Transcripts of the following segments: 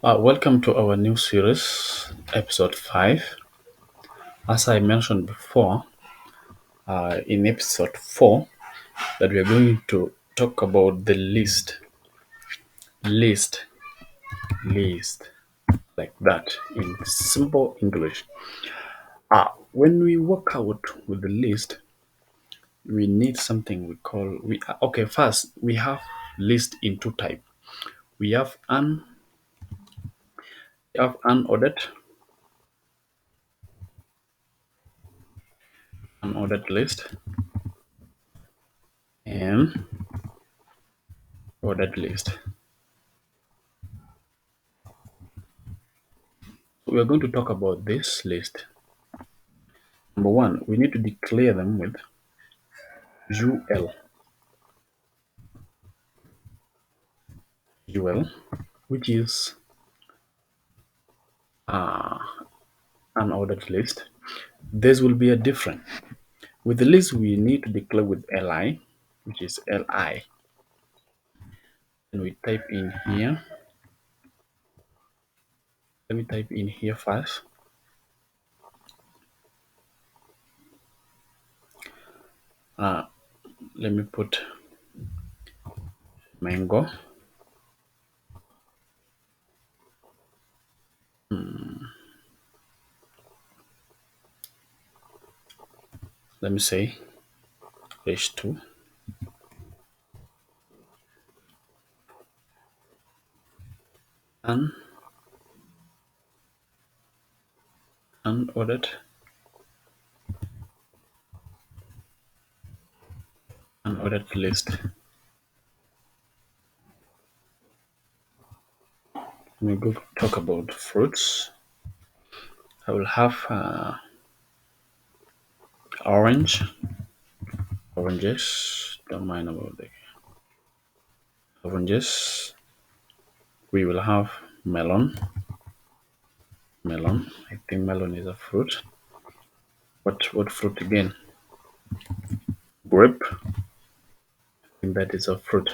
Welcome to our new series, episode 5. As I mentioned before, in episode 4, that we are going to talk about the list, list, like that in simple English. When we work out with the list, we need something we call okay. First, we have list in two type. We have unordered, unordered list, and ordered list. We are going to talk about this list. Number one, we need to declare them with UL, which is uh, an ordered list. This will be a different. With the list, we need to declare with li, which is li, and we type in here. Let me type in here first. Let me put mango. Let me say h2 and unordered list. When we go talk about fruits, I will have oranges. Don't mind about the oranges. We will have melon. I think melon is a fruit. What fruit again? Grape. I think that is a fruit.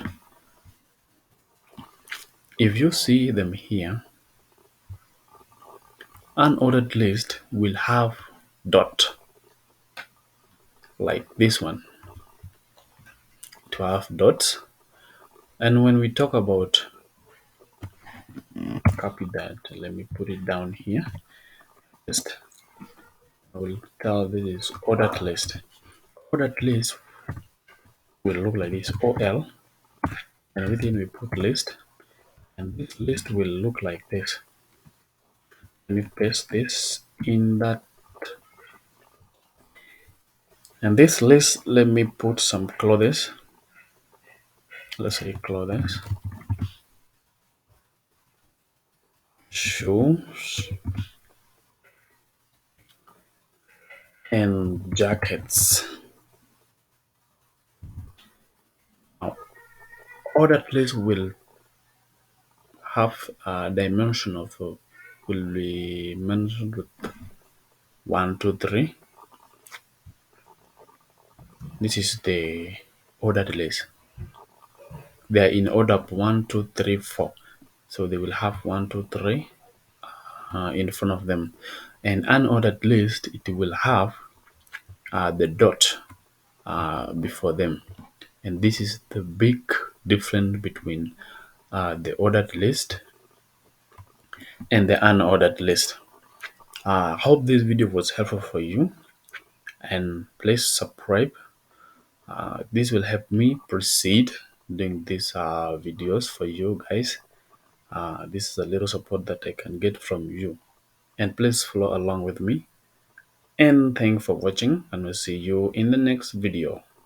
If you see them here, unordered list will have dot like this one to have dots. And when we talk about copy that, let me put it down here. Just I will tell this is ordered list. Ordered list will look like this OL, and within we put list, and this list will look like this. Let me paste this in that, and this list, let me put some clothes. Let's say clothes, shoes, and jackets. Now, ordered list will have a dimension of will be mentioned with 1, 2, 3. This is the ordered list. They are in order of 1, 2, 3, 4. So they will have 1, 2, 3 in front of them. And unordered list, it will have the dot before them. And this is the big difference between the ordered list and the unordered list. I hope this video was helpful for you, and please subscribe. This will help me proceed doing these videos for you guys. This is a little support that I can get from you, and please follow along with me. And thanks for watching, and we'll see you in the next video.